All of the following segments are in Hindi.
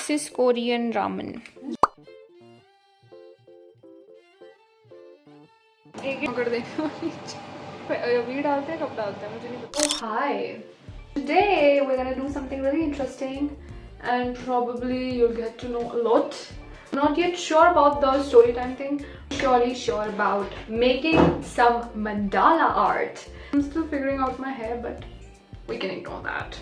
This is Korean ramen. Oh hi! Today we're gonna do something really interesting and probably you'll get to know a lot. Not yet sure about the story time thing. Surely sure about making some mandala art. I'm still figuring out my hair, but we can ignore that.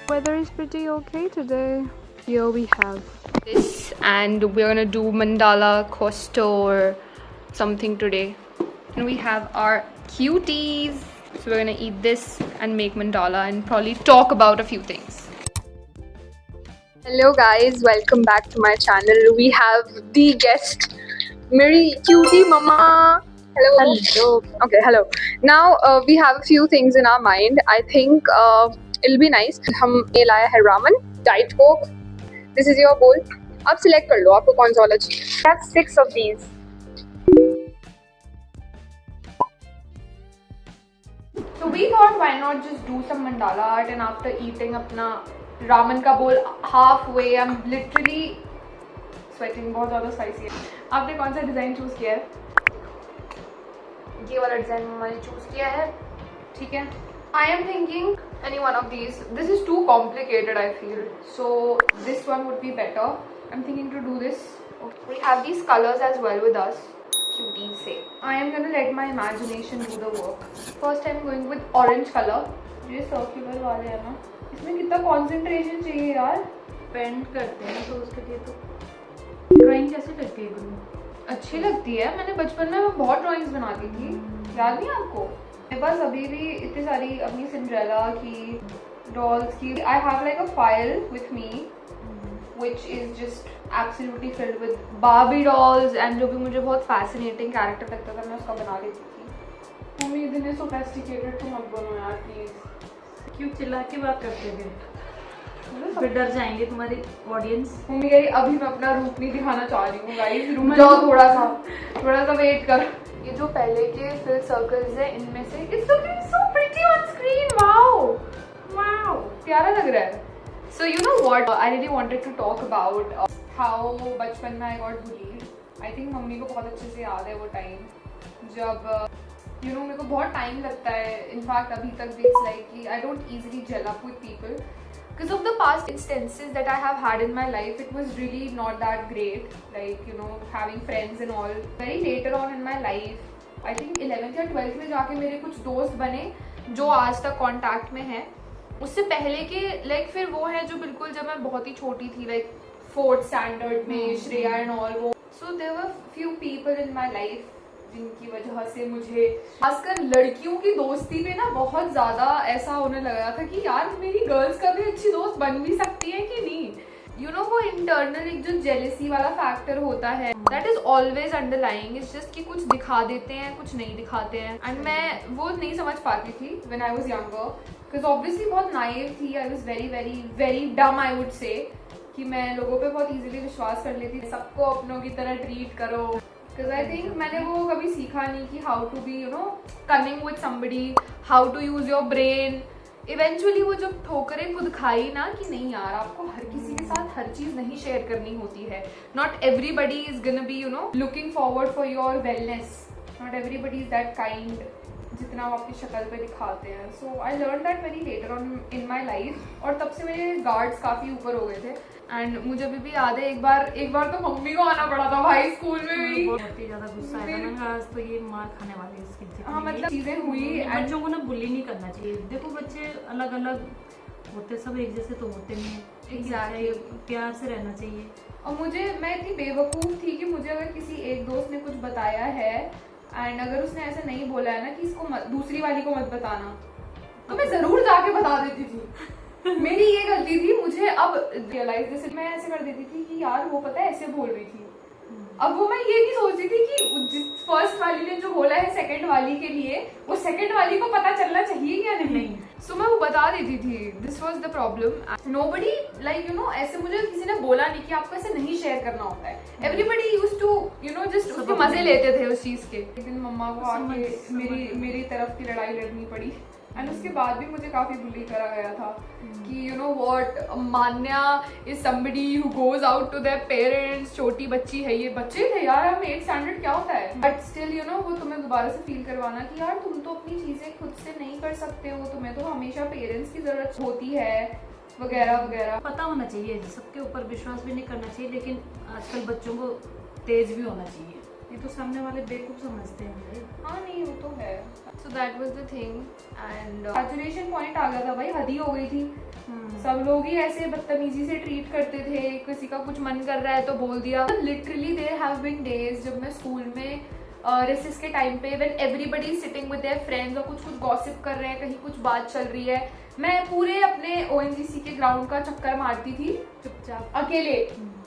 Weather is pretty okay today. Here we have this and we're gonna do mandala coaster or something today. And we have our cuties. So we're gonna eat this and make mandala and probably talk about a few things. Hello guys, welcome back to my channel. We have the guest, Mary Cutie Mama. Hello. Hello. Okay, hello. Now we have a few things in our mind. I think it'll be nice. हम ये लाया है ramen, diet coke. This is your bowl. आप select कर लो आपको कौन सा वाला चाहिए. I have 6 of these. So we thought why not just do some mandala art and after eating अपना ramen का bowl halfway, I'm literally sweating, बहुत ज़्यादा spicy है. आपने कौन सा डिज़ाइन चूज़ किया है? ये वाला डिज़ाइन मैंने चूज़ किया है, ठीक है? I am thinking any one of these. This is too complicated, I feel. So this one would be better. I'm thinking to do this. Okay. We have these colors as well with us. Cuties say. I am gonna let my imagination do the work. First, I'm going with orange color. ये circular वाले हैं ना? इसमें कितना concentration चाहिए यार? पेंट करते हैं तो उसके लिए तो ड्राइंग कैसे लगती है गुरु? अच्छी लगती है. मैंने बचपन में बहुत ड्राइंग्स बनाती थी. याद नहीं आपको? मेरे पास अभी भी इतनी सारी अपनी सिंड्रेला की डॉल्स की. I have like a file with me, which is just absolutely filled with Barbie dolls and जो भी मुझे बहुत fascinating character लगता था मैं उसका बना लेती थी. मम्मी इतने sophisticated तो मत बनो यार please. क्यों चिल्ला के बात करते थे? फिर डर जाएंगे तुम्हारी ऑडियंस. मम्मी कह रही अभी मैं अपना रूप नहीं दिखाना चाह रही हूँ गाइस, रुक जाओ थोड़ा सा वेट कर. ये जो पहले के फिल सर्कल्स है इनमें से it's looking so pretty on screen. Wow प्यारा लग रहा है. So you know what I really wanted to talk about how बचपन में I got bullied. I think mummy को बहुत अच्छे से याद है वो टाइम जब यू नो मेरे को बहुत टाइम लगता है. इनफैक्ट अभी तक भी इट्स लाइक कि I don't easily gel up with people because of the past instances that I have had in my life. It was really not that great, like you know having friends and all. Very later on in my life, I think 11th या 12th में जाके मेरे कुछ दोस्त बने जो आज तक कांटेक्ट में हैं. उससे पहले के like फिर वो है जो बिल्कुल जब मैं बहुत ही छोटी थी like 4th standard में श्रेया and all वो. So there were few people in my life जिनकी वजह से मुझे खासकर लड़कियों की दोस्ती में ना बहुत ज़्यादा ऐसा होने लगा था कि यार मेरी गर्ल्स का भी अच्छी दोस्त बन भी सकती है कि नहीं. यू नो वो इंटरनल एक जो जेलेसी वाला फैक्टर होता है that is always underlying. It's just कि कुछ दिखा देते हैं कुछ नहीं दिखाते हैं. एंड मैं वो नहीं समझ पाती थी when I was younger because obviously बहुत नाइव थी. I was very very very डम आई वुड से कि मैं लोगों पे बहुत इजीली विश्वास कर लेती थी. सबको अपनों की तरह ट्रीट करो. Because I think मैंने वो कभी सीखा नहीं कि how to be you know cunning with somebody, how to use your brain. Eventually वो जब ठोकरें खुद खाई ना कि नहीं यार आपको हर किसी के साथ हर चीज़ नहीं शेयर करनी होती है. Not everybody is gonna be you know looking forward for your wellness. Not everybody is that kind जितना वो अपनी शक्ल पे दिखाते हैं. So I learned that very later on in my life. और तब से मेरे गार्ड्स काफ़ी ऊपर हो गए थे. एंड मुझे अभी भी याद है एक बार तो मम्मी को आना पड़ा था भाई स्कूल में भी. बहुत ही ज्यादा गुस्सा आया था ना. आज तो ये मार खाने वाले इसकी. हाँ मतलब चीजें हुई. बच्चों को ना बुली नहीं करना चाहिए. देखो बच्चे अलग अलग होते, सब एक जैसे तो होते नहीं. एग्जैक्टली प्यार से रहना चाहिए. और मैं इतनी बेवकूफ़ थी कि मुझे अगर किसी एक दोस्त ने कुछ बताया है एंड अगर उसने ऐसे नहीं बोला है ना कि इसको दूसरी वाली को मत बताना तो मैं जरूर जाके बता देती थी. मेरी ये गलती थी. मुझे अब रियलाइज जैसे मैं ऐसे कर देती थी कि यार वो पता है ऐसे बोल रही थी. अब वो मैं ये नहीं सोचती थी कि जिस फर्स्ट वाली ने जो बोला है सेकंड वाली के लिए वो सेकंड वाली को पता चलना चाहिए या नहीं. सो मैं वो बता देती थी. This was the problem. Nobody like you know ऐसे मुझे किसी ने बोला नहीं कि आपको ऐसे नहीं शेयर करना होता है. Everybody used to you know just उसके मजे लेते थे उस चीज के. एक दिन मम्मा को आके मेरी तरफ की लड़ाई लड़नी पड़ी. एंड उसके बाद भी मुझे काफी बुली करा गया था कि you know what, Manya is somebody who goes out to their parents, छोटी बच्ची है ये। बच्चे थे यार, हम 8th स्टैंडर्ड क्या होता है, बट स्टिल यू नो वो तुम्हें दोबारा से फील करवाना कि यार तुम तो अपनी चीजें खुद से नहीं कर सकते हो, तुम्हें तो हमेशा पेरेंट्स की जरूरत होती है वगैरह वगैरह। पता होना चाहिए, सबके ऊपर विश्वास भी नहीं करना चाहिए, लेकिन आजकल बच्चों को तेज भी होना चाहिए, ये तो सामने वाले बेवकूफ समझते हैं। हाँ नहीं वो तो है। So that was the thing and saturation point आ गया था भाई, हद ही हो गई थी। सब लोग ही ऐसे बदतमीजी से ट्रीट करते थे, किसी का कुछ मन कर रहा है तो बोल दिया। Literally there have been days जब मैं स्कूल में रेसिस के टाइम पे when everybody sitting with their friends और कुछ गॉसिप कर रहे हैं, कहीं कुछ बात चल रही है, मैं पूरे अपने ONGC के ग्राउंड का चक्कर मारती थी चुपचाप अकेले,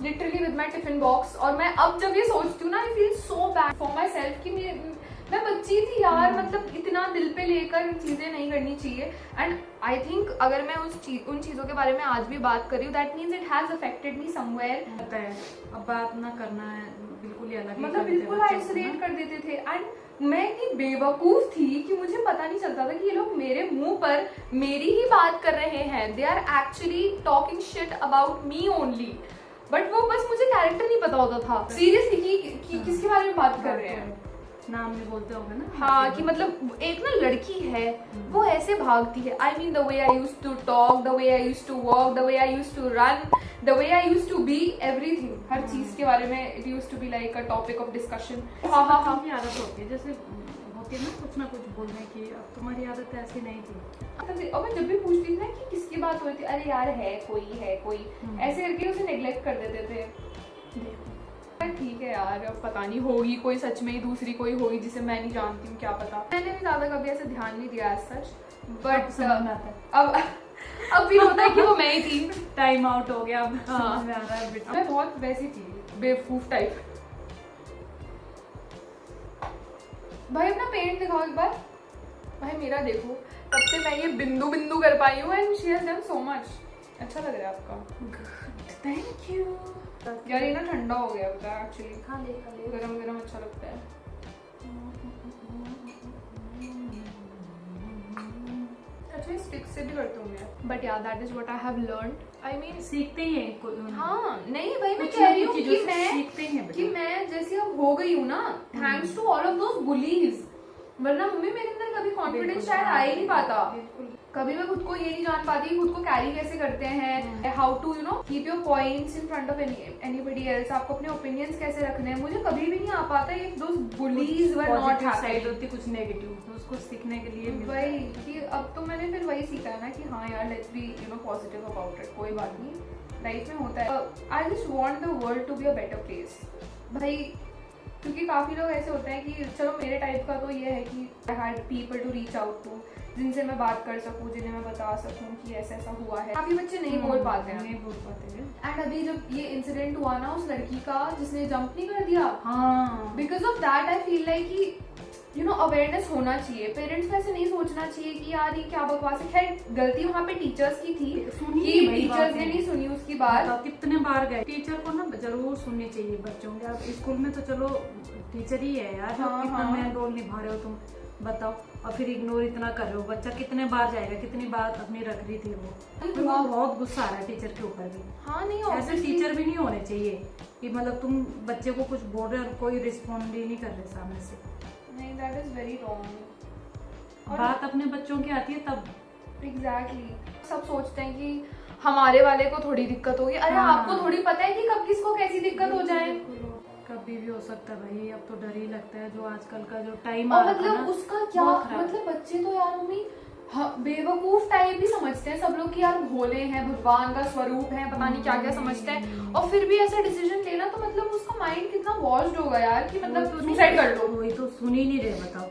literally with my tiffin box. और मैं अब जब ये सोचती हूँ ना, I feel so bad for my self कि मैं बच्ची थी यार, मतलब इतना दिल पे लेकर चीजें नहीं करनी चाहिए। एंड आई थिंक अगर मैं उन चीजों के बारे में आज भी बात कर रही हूँ, that means it has affected me somewhere. पता है अब बात ना करना है, बिल्कुल ही अलग, मतलब बिल्कुल आइसोलेट कर देते थे। एंड मैं इतनी बेवकूफ थी कि मुझे पता नहीं चलता था कि ये लोग मेरे मुंह पर मेरी ही बात कर रहे हैं, they are actually talking shit about me only, but वो बस मुझे कैरेक्टर नहीं पता होता था सीरियसली कि किसके बारे में बात कर रहे हैं, नाम नहीं बोलते होंगे ना। हाँ कि मतलब एक ना लड़की है वो ऐसे भागती है, I mean the way I used to talk, the way I used to walk, the way I used to run, the way I used to be, everything, हर चीज के बारे में it used to be like a topic of discussion. हाँ हाँ हाँ की आदत होती है, जैसे होती है ना कुछ बोलने की, अब तुम्हारी आदत ऐसी नहीं थी। और मैं जब भी पूछती थी ना कि किसकी बात हो रही थी, अरे यार है कोई ऐसे करके उसे नेग्लेक्ट कर देते थे। देखो ठीक है यार, अब पता नहीं होगी कोई सच में ही दूसरी कोई होगी जिसे मैं नहीं जानती हूँ, क्या पता। मैंने भी ज्यादा कभी ऐसे ध्यान नहीं दिया सच, बट अब भी होता है कि वो मैं ही थी। टाइम आउट हो गया, अब हाँ, समझ में आ रहा है। मैं बहुत वैसी थी बेवकूफ टाइप। भाई अपना पेंट दिखाओ एक बार, भाई मेरा देखो, तब से मैं ये बिंदु कर पाई हूँ and she has done so much. अच्छा लग रहा है आपका, थैंक यू। यार ये ना ठंडा हो गया पता है एक्चुअली, खा ले गरम अच्छा लगता है। अच्छा स्टिक से भी करते होंगे, बट यार that is what I have learned. I mean सीखते ही हैं। हाँ नहीं भाई मैं कह रही हूँ कि मैं जैसे अब हो गई हूँ ना, thanks to all of those bullies, वरना मम्मी मेरे अंदर कभी कॉन्फिडेंस शायद आ ही नहीं पाता। कभी मैं खुद को ये नहीं जान पाती खुद को कैरी कैसे करते हैं, how to you know keep your points in front of anybody else, आपको अपने ओपिनियंस कैसे रखने हैं, मुझे कभी भी नहीं आ पाता if those bullies were not side होती कुछ नेगेटिव, तो उसको सीखने के लिए वही कि अब तो मैंने फिर वही सीखा है ना कि हाँ यार let's be you know positive about it, कोई बात नहीं लाइफ में होता है। I just want the world to be a better place भाई, क्योंकि काफी लोग ऐसे होते हैं कि चलो मेरे टाइप का तो ये है कि I had people to reach out to, जिनसे मैं बात कर सकूं, जिन्हें मैं बता सकूं कि ऐसा ऐसा हुआ है। काफी बच्चे नहीं बोल पाते हैं, एंड अभी जब ये इंसिडेंट हुआ ना उस लड़की का जिसने जंप नहीं कर दिया, हाँ because of that I feel like कि यू नो अवेयरनेस होना चाहिए, पेरेंट्स को ऐसे नहीं सोचना चाहिए कि यार ये क्या बकवास है। खैर गलती वहाँ पे टीचर्स की थी कि टीचर्स ने नहीं सुनी उसकी बात। कितने बार गए टीचर को ना जरूर सुननी चाहिए बच्चों की। अब स्कूल में तो चलो टीचर ही है यार, कितना मेन रोल निभा रहे हो तुम, बताओ। और फिर इग्नोर इतना कर रहे हो, बच्चा कितने बार जाएगा, कितनी बार अपनी रख रही थी वो बहुत गुस्सा आ रहा है टीचर के ऊपर भी। हाँ नहीं ऐसे टीचर भी नहीं होने चाहिए कि मतलब तुम बच्चे को कुछ बोल रहे हो और कोई रिस्पॉन्ड ही नहीं कर रहे सामने से। नहीं दैट इज वेरी रॉन्ग। बात अपने बच्चों की आती है तब। एग्जैक्टली सब सोचते हैं कि हमारे वाले को थोड़ी दिक्कत होगी, अरे आपको थोड़ी पता है कि कब किसको कैसी दिक्कत हो जाए, कभी भी हो सकता है भाई। अब तो डर ही लगता है जो आजकल का जो टाइम और मतलब उसका क्या मतलब बच्चे तो यार मम्मी बेवकूफ टाइप भी समझते हैं सब लोग कि यार भोले हैं, भगवान का स्वरूप है, पता नहीं क्या क्या समझते हैं, और फिर भी ऐसा डिसीजन लेना तो मतलब उसका माइंड कितना वॉश्ड होगा यार कि मतलब सुसाइड कर लो। वही तो सुन ही नहीं रहे, बताओ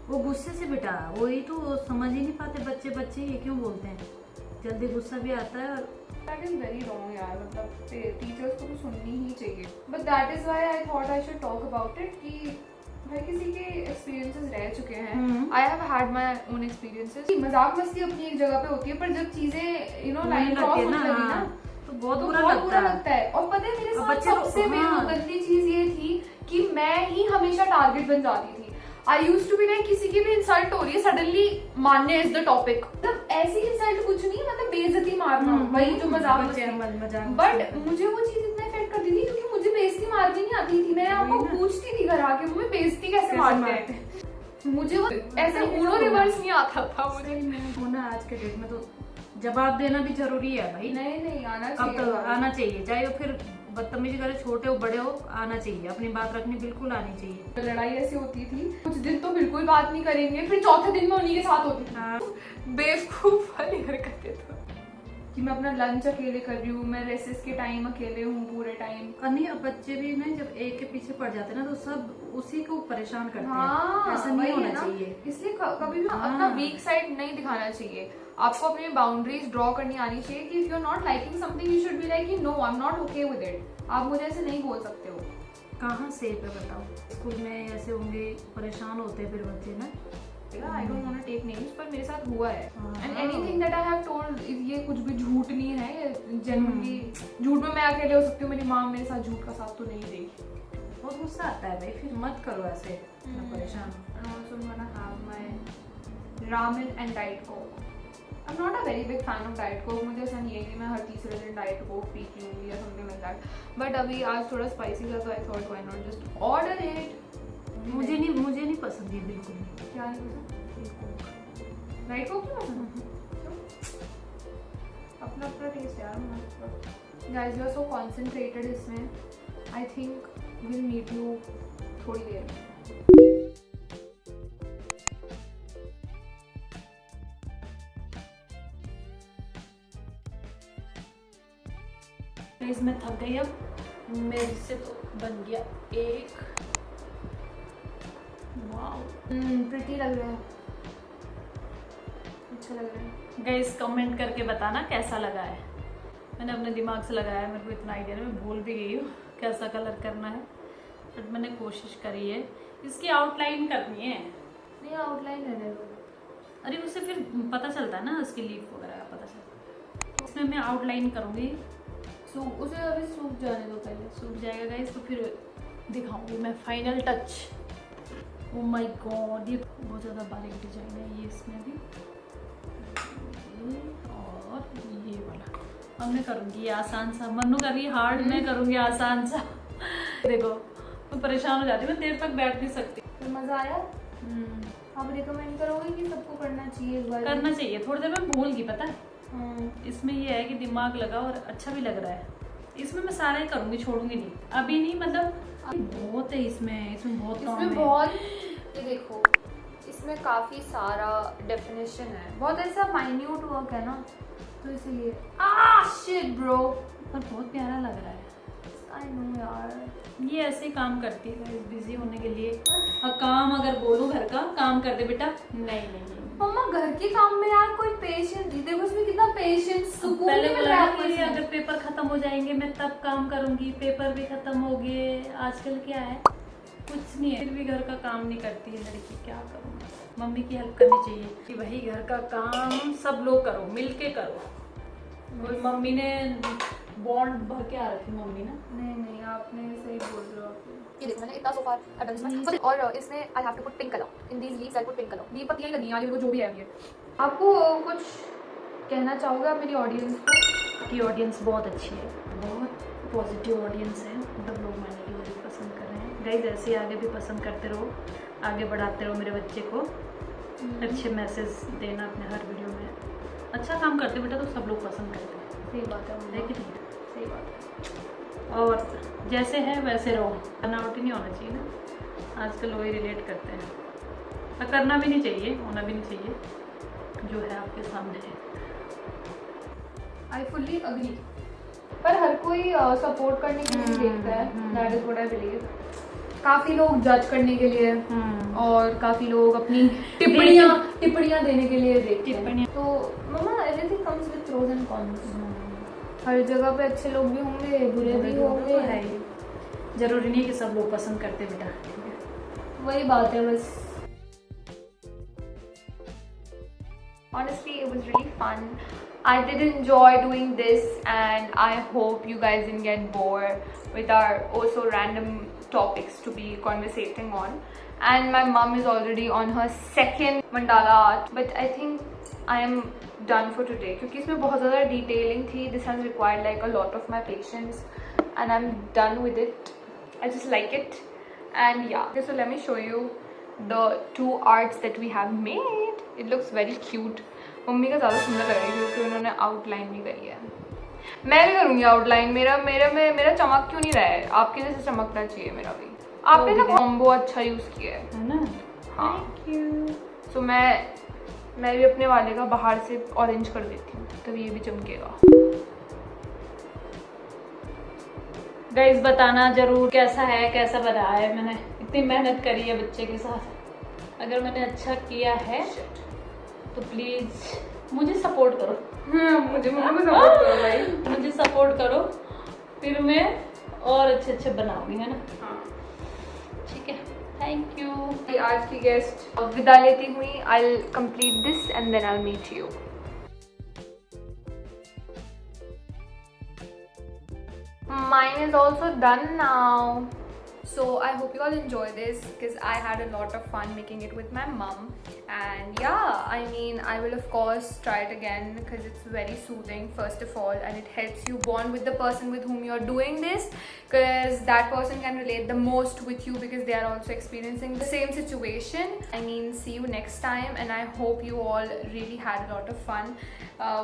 वो गुस्से से बेटा, वही तो समझ ही नहीं पाते बच्चे ये क्यों बोलते हैं, जल्दी गुस्सा भी आता है। और दैट इज वेरी रॉन्ग यार, मतलब टीचर्स को तो सुननी ही चाहिए, but that is why I thought I should talk about it कि हर किसी के एक्सपीरियंसेस रह चुके हैं। I have had my own experiences. मजाक मस्ती अपनी एक जगह पे होती है, पर जब चीजें यू नो लाइन क्रॉस होने लगी ना तो बहुत बुरा लगता है। और पता है मेरे साथ सबसे गंदी चीज ये थी कि मैं ही हमेशा टारगेट बन जाती थी। I used to be like किसी की भी इंसल्ट हो रही है सडनली मानने इज द टॉपिक, मतलब ऐसी इंसल्ट कुछ नहीं, मतलब बेइज्जती मारना, वही जो मजाक। बट मुझे वो चीज इतना इफेक्ट करती थी क्योंकि मुझे बेइज्जती मारनी नहीं आती थी। मैं आपको पूछती थी घर आके मुझे बेइज्जती कैसे मारते हैं, मुझे वो ऐसे उनो रिवर्स नहीं आता था मुझे। होना आज के डेट में तो जवाब देना भी जरूरी है भाई। नहीं आना अब चाहिए, तो आना चाहिए, चाहे वो फिर बदतमीजी करे, छोटे हो बड़े हो, आना चाहिए, अपनी बात रखनी बिल्कुल आनी चाहिए। लड़ाई ऐसी होती थी कुछ दिन तो बिल्कुल बात नहीं करेंगे, फिर चौथे दिन में उन्हीं के साथ होती थी। हाँ। बेवकूफ वाली हरकतें तो कि मैं अपना लंच अकेले कर रही हूँ, मैं रेसेस के टाइम अकेले हूँ पूरे टाइम। और नहीं, अब बच्चे भी ना जब एक के पीछे पड़ जाते हैं ना तो सब उसी को परेशान करते हाँ, हैं, ऐसा नहीं होना चाहिए। इसलिए कभी भी अपना वीक साइड नहीं दिखाना चाहिए, आपको अपनी बाउंड्रीज ड्रॉ करनी आनी चाहिए कि if you are not liking something you should be like no I am not okay with it. आप मुझे ऐसे नहीं बोल सकते हो। कहाँ सेफ है बताओ, स्कूल में ऐसे होंगे, परेशान होते हैं फिर बच्चे ना। I don't want to take names, पर मेरे साथ हुआ है and anything that I have told, ये कुछ भी झूठ नहीं है, ये जनरली झूठ में मैं अकेले हो सकती हूँ, मेरी माँ मेरे साथ झूठ का साथ तो नहीं देगी। बहुत गुस्सा आता है भाई, फिर मत करो ऐसे परेशान। Also I'm gonna have my ramen and diet coke. I'm not a very big fan of diet coke, मुझे ऐसा नहीं है कि मैं हर तीसरे दिन diet coke पी लूँगी या something like that. But अभी आज थोड़ा spicy था तो I thought why not just order it. मुझे नहीं पसंद ये बिल्कुल नहीं। क्या नहीं पसंद? डाइट कोक नहीं पसंद? अपना टेस्ट यार। Guys you are so concentrated इसमें, I think will meet you थोड़ी देर में। इसमें थक गई, अब मेरे से तो बन गया एक। वाओ प्रिटी लग रहा है, अच्छा लग रहा है। गाइस कमेंट करके बताना कैसा लगा है। मैंने अपने दिमाग से लगाया है, मेरे को इतना आइडिया नहीं, मैं भूल भी गई हूँ कैसा कलर करना है, बट मैंने कोशिश करी है। इसकी आउटलाइन करनी है। नहीं आउटलाइन रहने दो। अरे उससे फिर पता चलता है ना, उसकी लीफ वगैरह का पता चलता है। तो इसमें मैं आउटलाइन करूँगी, उसे अभी सूख जाने दो, पहले सूख जाएगा गाइस तो फिर दिखाऊंगी मैं final touch. Oh my God, ये बहुत ज़्यादा बारीक डिजाइन है ये इसमें भी, और ये वाला अब मैं करूँगी ये आसान सा। मन्नू कर रही है हार्ड, मैं करूँगी आसान सा। देखो मैं परेशान हो जाती हूँ, मैं देर तक बैठ नहीं सकती। तो मज़ा आया? आप रिकमेंड करोगे कि सबको करना चाहिए इस बार? करना चाहिए, थोड़ी देर में भूल गई पता है। इसमें ये है कि दिमाग लगा और अच्छा भी लग रहा है। इसमें मैं सारा ही करूँगी, छोड़ूंगी नहीं, अभी नहीं, मतलब बहुत है इसमें बहुत काम है। बहुत, ये देखो इसमें काफ़ी सारा डेफिनेशन है, बहुत ऐसा माइन्यूट वर्क है ना, तो इसीलिए शिट ब्रो, पर बहुत प्यारा लग रहा है। आई नो यार, ये ऐसे ही काम करती है बिजी होने के लिए। और काम अगर बोलो घर का काम कर दे बेटा, नहीं मम्मा घर के काम में यार कोई पेशेंस, देखो इसमें कितना पेशेंस, सुकून पहले मिल रहा है बोला अगर पेपर खत्म हो जाएंगे मैं तब काम करूंगी, पेपर भी खत्म हो गए। आजकल क्या है, कुछ नहीं है, फिर भी घर का काम नहीं करती है लड़की, क्या करूँ। मम्मी की हेल्प करनी चाहिए कि वही घर का काम सब लोग करो, मिलके करो। कोई मम्मी ने बॉन्ड भर के आ रखी मम्मी ना। नहीं आपने सही बोल रहे हो। ये देखो मैंने इतना सो फार आई डन दिस, और इसमें I have to put pink colour in these leaves, I put pink colour. ये पत्तियां लगी हैं आज, जो भी है ये। आपको कुछ कहना चाहोगे आप मेरी ऑडियंस को? की ऑडियंस बहुत अच्छी है, बहुत पॉजिटिव ऑडियंस है, मतलब लोग मैंने वीडियो पसंद कर रहे हैं। गाइस ऐसे आगे भी पसंद करते रहो, आगे बढ़ाते रहो मेरे बच्चे को, अच्छे मैसेज देना अपने हर वीडियो में। अच्छा काम करते बेटा तो सब लोग पसंद करते हैं। सही बात है कि नहीं? सही बात है। और जैसे है वैसे रहो, बनावटी नहीं होना चाहिए ना, आजकल लोग रिलेट करते हैं, और करना भी नहीं चाहिए, होना भी नहीं चाहिए, जो है आपके सामने है। आई फुल्ली अग्री, पर हर कोई सपोर्ट करने के लिए देखता है, that is what I believe. काफी लोग जज करने के लिए और काफी लोग अपनी टिप्पणियां देने के लिए देखते हैं। तो mama everything comes with pros and cons, हर जगह पे अच्छे लोग भी होंगे, बुरे भी होंगे, है जरूरी नहीं कि सब लोग पसंद करते बेटा, वही बात है बस। Honestly, it was really fun. I did enjoy doing this, and I hope you guys didn't get bored with our also random topics to be conversating on. and my mom is already on her second mandala art, but I think I am done for today क्योंकि इसमें बहुत ज़्यादा detailing थी. This has required like a lot of my patience and I'm done with it. I just like it. And yeah, okay, so let me show you the two arts that we have made. It looks very cute. Mummy का ज़्यादा सुंदर लग रहा है क्योंकि उन्होंने आउटलाइन भी करी है. मैं भी करूँगी आउटलाइन. मेरा चमक क्यों नहीं रहा है? आपके जैसे चमकना चाहिए मेरा भी. आपने ना कॉम्बो अच्छा यूज़ किया है ना. हाँ. Thank you. तो मैं भी अपने वाले का बाहर से ऑरेंज कर देती हूँ तब ये भी चमकेगा. गाइस बताना जरूर कैसा है, कैसा बना है. मैंने इतनी मेहनत करी है बच्चे के साथ. अगर मैंने अच्छा किया है तो प्लीज मुझे सपोर्ट करो. मुझे सपोर्ट करो भाई. मुझे सपोर्ट करो, फिर मैं और अच्छे बनाऊंगी, है ना. हाँ ठीक है. Thank you. आज की गेस्ट विदा लेती हुई. I'll complete this and then I'll meet you. Mine is also done now. So I hope you all enjoy this because I had a lot of fun making it with my mom. And yeah, I mean, I will of course try it again because it's very soothing first of all, and it helps you bond with the person with whom you're doing this, because that person can relate the most with you because they are also experiencing the same situation. I mean, see you next time, and I hope you all really had a lot of fun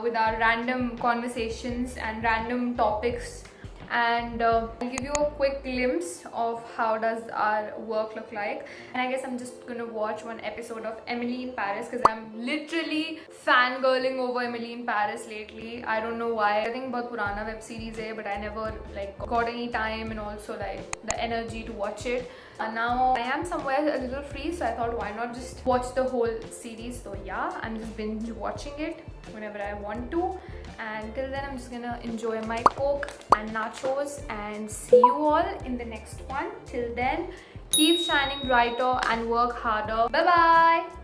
with our random conversations and random topics. And I'll give you a quick glimpse of how does our work look like. And I guess I'm just gonna watch one episode of Emily in Paris because I'm literally fangirling over Emily in Paris lately. I don't know why. I think बहुत पुराना web series है, but I never like got any time and also like the energy to watch it. And now I am somewhere a little free, so I thought why not just watch the whole series. So yeah, I'm just binge watching it whenever I want to. And till then I'm just gonna enjoy my Coke and nachos and see you all in the next one. Till then, keep shining brighter and work harder. Bye bye.